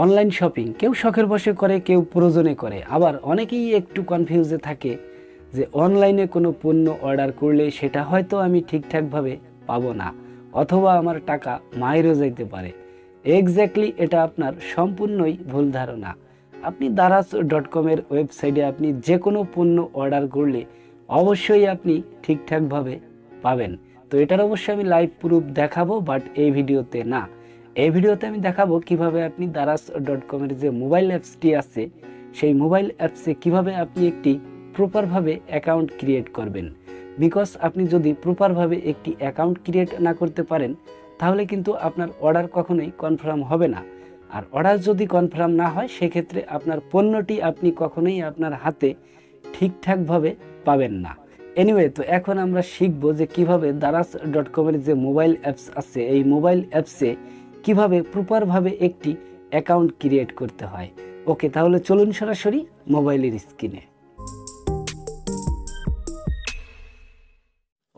Online shopping কেউ শখের বশে করে, কেউ প্রয়োজনে করে, আবার অনেকেই একটু কনফিউজে থাকে যে অনলাইনে কোনো পণ্য অর্ডার করলে সেটা হয়তো আমি ঠিকঠাকভাবে পাবো না, অথবা আমার টাকা মাইরও যাইতে পারে। এক্স্যাক্টলি এটা আপনার সম্পূর্ণই ভুল ধারণা। আপনি daraz.com-এর ওয়েবসাইটে আপনি যে কোনো পণ্য অর্ডার করলে অবশ্যই আপনি ঠিকঠাকভাবে পাবেন। তো এটার অবশ্যই আমি লাইভ প্রুফ দেখাবো, বাট এই ভিডিওতে না। এই ভিডিওতে আমি দেখাবো কিভাবে আপনি daraz.com-এর যে মোবাইল অ্যাপসটি আছে সেই মোবাইল অ্যাপসে কিভাবে আপনি একটি প্রপারভাবে অ্যাকাউন্ট ক্রিয়েট করবেন। বিকজ আপনি যদি প্রপারভাবে একটি অ্যাকাউন্ট ক্রিয়েট না করতে পারেন তাহলে কিন্তু আপনার অর্ডার কখনোই কনফার্ম হবে না। আর অর্ডার যদি কনফার্ম না হয় সেক্ষেত্রে আপনার পণ্যটি আপনি কখনোই আপনার হাতে ঠিকঠাকভাবে পাবেন না। এনিওয়ে, তো এখন আমরা শিখবো যে কিভাবে daraz.com-এর যে মোবাইল অ্যাপস আছে এই মোবাইল অ্যাপসে কিভাবে প্রপারভাবে একটি অ্যাকাউন্ট ক্রিয়েট করতে হয়। ওকে, তাহলে চলুন সরাসরি মোবাইলের স্ক্রিনে।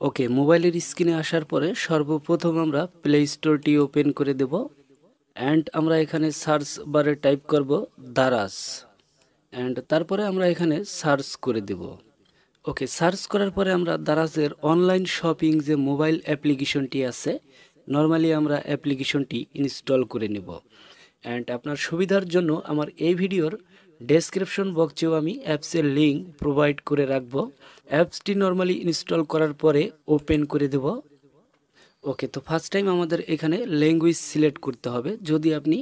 ওকে, মোবাইলের স্ক্রিনে আসার পরে সর্বপ্রথম আমরা প্লে স্টোরটি ওপেন করে দেব অ্যান্ড আমরা এখানে সার্চ বারে টাইপ করব দারাজ অ্যান্ড তারপরে আমরা এখানে সার্চ করে দেব। ওকে, সার্চ করার পরে আমরা দারাজের অনলাইন শপিং যে মোবাইল অ্যাপ্লিকেশনটি আছে নর্মালি আমরা অ্যাপ্লিকেশনটি ইনস্টল করে নেব। অ্যান্ড আপনার সুবিধার জন্য আমার এই ভিডিওর ডেসক্রিপশন বক্সেও আমি অ্যাপসের লিঙ্ক প্রোভাইড করে রাখবো। অ্যাপসটি নর্মালি ইনস্টল করার পরে ওপেন করে দেব। ওকে, তো ফার্স্ট টাইম আমাদের এখানে ল্যাঙ্গুয়েজ সিলেক্ট করতে হবে। যদি আপনি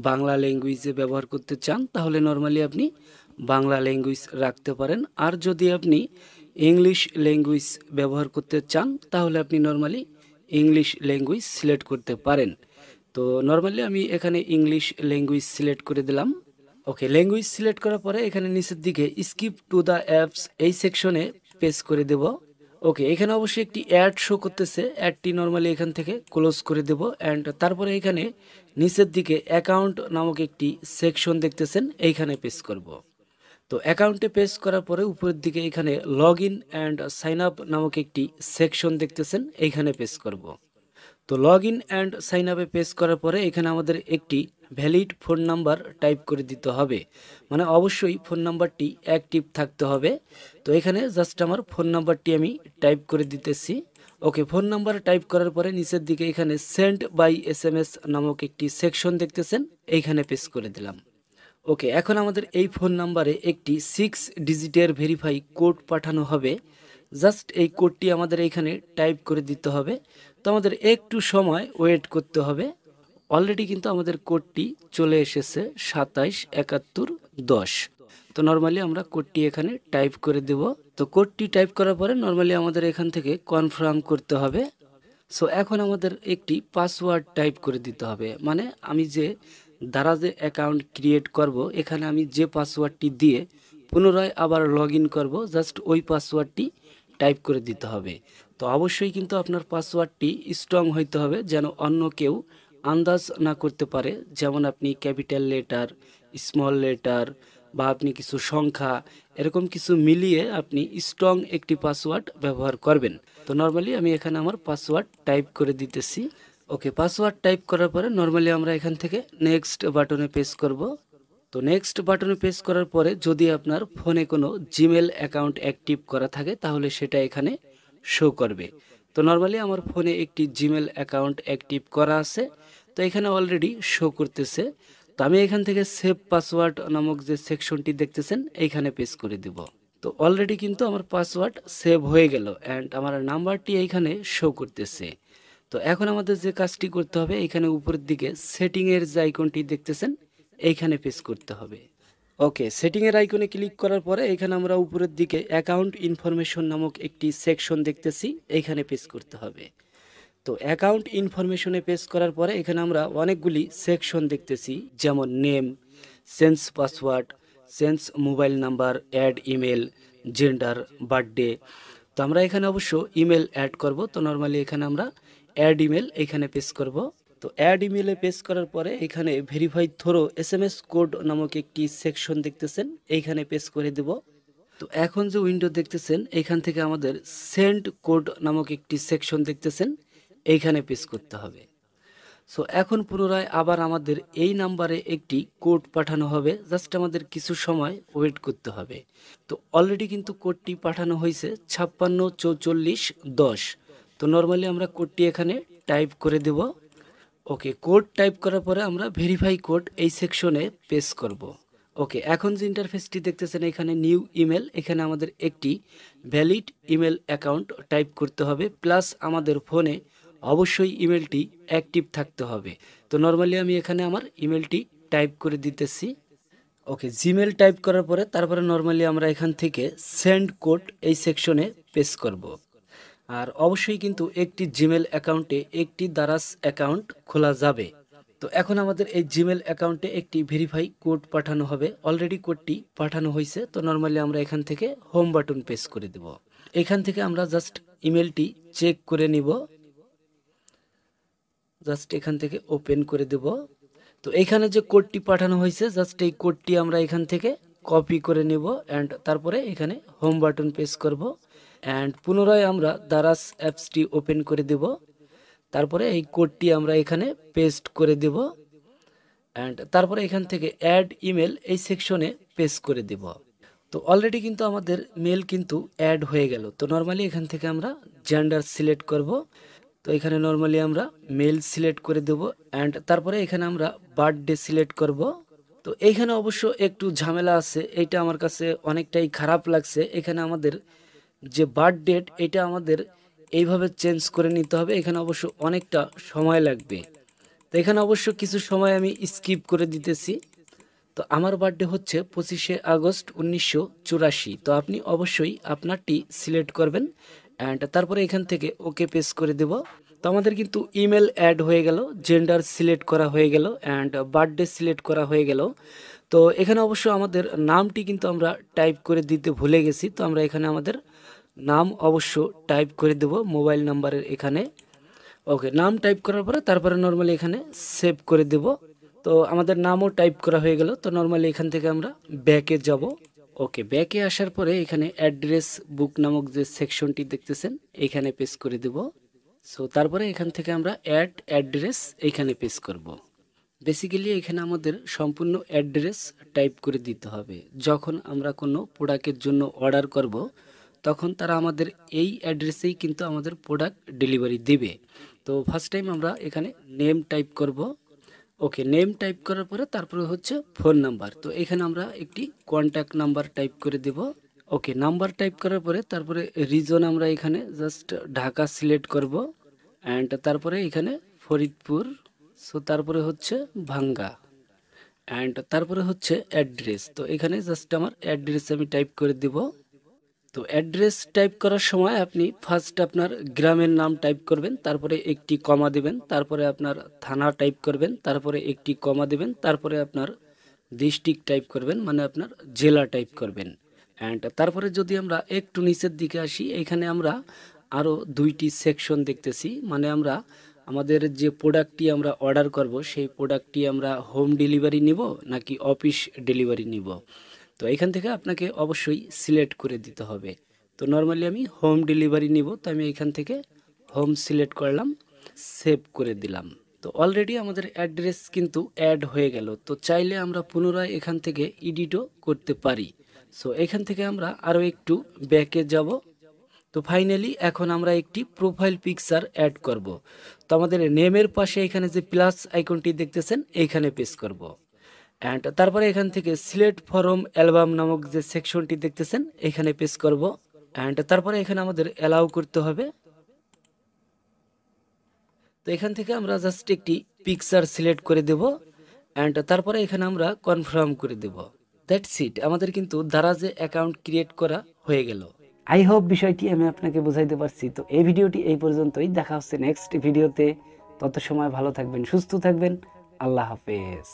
বাংলা ল্যাঙ্গুয়েজে ব্যবহার করতে চান তাহলে নর্মালি আপনি বাংলা ল্যাঙ্গুয়েজ রাখতে পারেন, আর যদি আপনি ইংলিশ ল্যাঙ্গুয়েজ ব্যবহার করতে চান তাহলে আপনি নর্মালি ইংলিশ ল্যাঙ্গুয়েজ সিলেক্ট করতে পারেন। তো নর্মালি আমি এখানে ইংলিশ ল্যাঙ্গুয়েজ সিলেক্ট করে দিলাম। ওকে, ল্যাঙ্গুয়েজ সিলেক্ট করার পরে এখানে নিচের দিকে স্কিপ টু দ্য অ্যাপস এই সেকশনে পেস্ট করে দেব। ওকে, এখানে অবশ্যই একটি অ্যাড শো করতেছে, অ্যাডটি নর্মালি এখান থেকে ক্লোজ করে দেব। অ্যান্ড তারপরে এখানে নিচের দিকে অ্যাকাউন্ট নামক একটি সেকশন দেখতেছেন, এইখানে পেস্ট করব। তো অ্যাকাউন্টে পেস্ট করার পরে উপরের দিকে এখানে log in and sign up নামক একটি সেকশন দেখতেছেন, এইখানে পেস্ট করব। তো লগ ইন অ্যান্ড সাইন আপে পেস্ট করার পরে এখানে আমাদের একটি ভ্যালিড ফোন নাম্বার টাইপ করে দিতে হবে, মানে অবশ্যই ফোন নাম্বারটি অ্যাক্টিভ থাকতে হবে। তো এখানে জাস্ট আমার ফোন নাম্বারটি আমি টাইপ করে দিতেছি। ওকে, ফোন নাম্বার টাইপ করার পরে নিচের দিকে এখানে সেন্ড বাই SMS নামক একটি সেকশন দেখতেছেন, এইখানে পেস্ট করে দিলাম। ওকে, এখন আমাদের এই ফোন নাম্বারে একটি 6 ডিজিটের ভেরিফাই কোড পাঠানো হবে। জাস্ট এই কোডটি আমাদের এইখানে টাইপ করে দিতে হবে। তো আমাদের একটু সময় ওয়েট করতে হবে। অলরেডি কিন্তু আমাদের কোডটি চলে এসেছে 277110। তো নর্মালি আমরা কোডটি এখানে টাইপ করে দেব। তো কোডটি টাইপ করার পরে নর্মালি আমাদের এখান থেকে কনফার্ম করতে হবে। সো এখন আমাদের একটি পাসওয়ার্ড টাইপ করে দিতে হবে, মানে আমি যে দারাজে অ্যাকাউন্ট ক্রিয়েট করব এখানে আমি যে পাসওয়ার্ডটি দিয়ে পুনরায় আবার লগ ইন করবো জাস্ট ওই পাসওয়ার্ডটি টাইপ করে দিতে হবে। তো অবশ্যই কিন্তু আপনার পাসওয়ার্ডটি স্ট্রং হইতে হবে যেন অন্য কেউ আন্দাজ না করতে পারে। যেমন আপনি ক্যাপিটাল লেটার, স্মল লেটার বা আপনি কিছু সংখ্যা এরকম কিছু মিলিয়ে আপনি স্ট্রং একটি পাসওয়ার্ড ব্যবহার করবেন। তো নর্মালি আমি এখানে আমার পাসওয়ার্ড টাইপ করে দিতেছি। ওকে, পাসওয়ার্ড টাইপ করার পরে নর্মালি আমরা এখান থেকে নেক্সট বাটনে প্রেস করব। তো নেক্সট বাটনে প্রেস করার পরে যদি আপনার ফোনে কোনো জিমেল অ্যাকাউন্ট অ্যাক্টিভ করা থাকে তাহলে সেটা এখানে শো করবে। তো নর্মালি আমার ফোনে একটি জিমেল অ্যাকাউন্ট অ্যাক্টিভ করা আছে, তো এখানে অলরেডি শো করতেছে। তো আমি এখান থেকে সেভ পাসওয়ার্ড নামক যে সেকশনটি দেখতেছেন এইখানে প্রেস করে দেব। তো অলরেডি কিন্তু আমার পাসওয়ার্ড সেভ হয়ে গেল অ্যান্ড আমার নাম্বারটি এইখানে শো করতেছে। তো এখন আমাদের যে কাজটি করতে হবে এখানে উপরের দিকে সেটিংয়ের যে আইকনটি দেখতেছেন এইখানে প্রেস করতে হবে। ওকে, সেটিংয়ের আইকনে ক্লিক করার পরে এখানে আমরা উপরের দিকে অ্যাকাউন্ট ইনফরমেশন নামক একটি সেকশন দেখতেছি, এইখানে প্রেস করতে হবে। তো অ্যাকাউন্ট ইনফরমেশনে প্রেস করার পরে এখানে আমরা অনেকগুলি সেকশন দেখতেছি, যেমন name, change password, change mobile number, add email, gender, birthday. তো আমরা এখানে অবশ্য ইমেল অ্যাড করব। তো নর্মালি এখানে আমরা অ্যাড ইমেল এইখানে পেস্ট করব। তো অ্যাড ইমেলে পেস্ট করার পরে এখানে ভেরিফাই থ্রো SMS কোড নামক একটি সেকশন দেখতেছেন, এইখানে পেস্ট করে দেব। তো এখন যে উইন্ডো দেখতেছেন এখান থেকে আমাদের সেন্ড কোড নামক একটি সেকশন দেখতেছেন, এইখানে পেস্ট করতে হবে। সো এখন পুনরায় আবার আমাদের এই নাম্বারে একটি কোড পাঠানো হবে, জাস্ট আমাদের কিছু সময় ওয়েট করতে হবে। তো অলরেডি কিন্তু কোডটি পাঠানো হয়েছে 564410। তো নর্মালি আমরা কোডটি এখানে টাইপ করে দেব। ওকে, কোড টাইপ করার পরে আমরা ভেরিফাই কোড এই সেকশনে পেস্ট করব। ওকে, এখন যে ইন্টারফেসটি দেখতেছেন এখানে নিউ ইমেল, এখানে আমাদের একটি ভ্যালিড ইমেল অ্যাকাউন্ট টাইপ করতে হবে, প্লাস আমাদের ফোনে অবশ্যই ইমেলটি অ্যাক্টিভ থাকতে হবে। তো নর্মালি আমি এখানে আমার ইমেলটি টাইপ করে দিতেছি। ওকে, জিমেল টাইপ করার পরে তারপরে নর্মালি আমরা এখান থেকে সেন্ড কোড এই সেকশনে পেস্ট করব। আর অবশ্যই কিন্তু একটি জিমেল অ্যাকাউন্টে একটি দারাজ অ্যাকাউন্ট খোলা যাবে। তো এখন আমাদের এই জিমেল অ্যাকাউন্টে একটি ভেরিফাই কোড পাঠানো হবে, অলরেডি কোডটি পাঠানো হয়েছে। তো নর্মালি আমরা এখান থেকে হোম বাটন প্রেস করে দেব। এখান থেকে আমরা জাস্ট ইমেলটি চেক করে নিব, জাস্ট এখান থেকে ওপেন করে দেব। তো এখানে যে কোডটি পাঠানো হয়েছে জাস্ট এই কোডটি আমরা এখান থেকে কপি করে নেব অ্যান্ড তারপরে এখানে হোম বাটন প্রেস করব অ্যান্ড পুনরায় আমরা দারাজ অ্যাপসটি ওপেন করে দেব। তারপরে এই কোডটি আমরা এখানে পেস্ট করে দেব অ্যান্ড তারপরে এখান থেকে অ্যাড ইমেল এই সেকশনে পেস্ট করে দেব। তো অলরেডি কিন্তু আমাদের মেল কিন্তু অ্যাড হয়ে গেল। তো নর্মালি এখান থেকে আমরা জেন্ডার সিলেক্ট করব। তো এখানে নর্মালি আমরা মেল সিলেক্ট করে দেব অ্যান্ড তারপরে এখানে আমরা বার্থডে সিলেক্ট করব। তো এইখানে অবশ্য একটু ঝামেলা আছে, এইটা আমার কাছে অনেকটাই খারাপ লাগছে। এখানে আমাদের যে বার্থ ডেট এটা আমাদের এইভাবে চেঞ্জ করে নিতে হবে, এখানে অবশ্য অনেকটা সময় লাগবে। তো এখানে অবশ্য কিছু সময় আমি স্কিপ করে দিতেছি। তো আমার বার্থডে হচ্ছে 25শে আগস্ট 1984। তো আপনি অবশ্যই আপনারটি সিলেক্ট করবেন অ্যান্ড তারপরে এখান থেকে ওকে পেস করে দেব। তো আমাদের কিন্তু ইমেল অ্যাড হয়ে গেল, জেন্ডার সিলেক্ট করা হয়ে গেল অ্যান্ড বার্থডে সিলেক্ট করা হয়ে গেল। তো এখানে অবশ্য আমাদের নামটি কিন্তু আমরা টাইপ করে দিতে ভুলে গেছি। তো আমরা এখানে আমাদের নাম অবশ্য টাইপ করে দেব মোবাইল নাম্বারের এখানে। ওকে, নাম টাইপ করার পরে তারপরে নর্মালি এখানে সেভ করে দেব। তো আমাদের নামও টাইপ করা হয়ে গেল। তো নর্মালি এখান থেকে আমরা ব্যাকে যাব। ওকে, ব্যাকে আসার পরে এখানে অ্যাড্রেস বুক নামক যে সেকশনটি দেখতেছেন এখানে পেস্ট করে দেব। সো তারপরে এখান থেকে আমরা অ্যাড অ্যাড্রেস এইখানে পেস্ট করব। বেসিক্যালি এখানে আমাদের সম্পূর্ণ অ্যাড্রেস টাইপ করে দিতে হবে। যখন আমরা কোনো প্রোডাক্টের জন্য অর্ডার করব তখন তারা আমাদের এই অ্যাড্রেসেই কিন্তু আমাদের প্রোডাক্ট ডেলিভারি দেবে। তো ফার্স্ট টাইম আমরা এখানে নেম টাইপ করব। ওকে, নেম টাইপ করার পরে তারপরে হচ্ছে ফোন নাম্বার। তো এখানে আমরা একটি কন্ট্যাক্ট নাম্বার টাইপ করে দেব। ওকে, নাম্বার টাইপ করার পরে তারপরে রিজন আমরা এখানে জাস্ট ঢাকা সিলেক্ট করব অ্যান্ড তারপরে এখানে ফরিদপুর। সো তারপরে হচ্ছে ভাঙ্গা অ্যান্ড তারপরে হচ্ছে অ্যাড্রেস। তো এখানে জাস্ট আমার অ্যাড্রেস আমি টাইপ করে দেব। তো অ্যাড্রেস টাইপ করার সময় আপনি ফার্স্ট আপনার গ্রামের নাম টাইপ করবেন, তারপরে একটি কমা দেবেন, তারপরে আপনার থানা টাইপ করবেন, তারপরে একটি কমা দেবেন, তারপরে আপনার ডিস্ট্রিক্ট টাইপ করবেন, মানে আপনার জেলা টাইপ করবেন অ্যান্ড তারপরে যদি আমরা একটু নিচের দিকে আসি এখানে আমরা আরও দুইটি সেকশন দেখতেছি। মানে আমরা আমাদের যে প্রোডাক্টটি আমরা অর্ডার করব সেই প্রোডাক্টটি আমরা হোম ডেলিভারি নিব নাকি অফিস ডেলিভারি নিব। তো এখান থেকে আপনাকে অবশ্যই সিলেক্ট করে দিতে হবে। তো নর্মালি আমি হোম ডেলিভারি নিব, তো আমি এখান থেকে হোম সিলেক্ট করলাম, সেভ করে দিলাম। তো অলরেডি আমাদের অ্যাড্রেস কিন্তু অ্যাড হয়ে গেল। তো চাইলে আমরা পুনরায় এখান থেকে এডিটও করতে পারি। সো এখান থেকে আমরা আরও একটু ব্যাকে যাব। তো ফাইনালি এখন আমরা একটি প্রোফাইল পিকচার অ্যাড করব। তো আমাদের নেমের পাশে এখানে যে প্লাস আইকনটি দেখতেছেন এইখানে পেস্ট করব অ্যান্ড তারপরে এখান থেকে সিলেক্ট ফরম অ্যালবাম নামক যে সেকশনটি দেখতেছেন এখানে পেস্ট করব অ্যান্ড তারপরে এখানে আমাদের অ্যালাউ করতে হবে। তো এখান থেকে আমরা জাস্ট একটি পিকচার সিলেক্ট করে দেব অ্যান্ড তারপরে এখানে আমরা কনফার্ম করে দেব। দ্যাটস ইট, আমাদের কিন্তু দারাজে অ্যাকাউন্ট ক্রিয়েট করা হয়ে গেল। আই হোপ বিষয়টি আমি আপনাকে বোঝাইতে পারছি। তো এই ভিডিওটি এই পর্যন্তই, দেখা হচ্ছে নেক্সট ভিডিওতে। তত সময় ভালো থাকবেন, সুস্থ থাকবেন। আল্লাহ হাফেজ।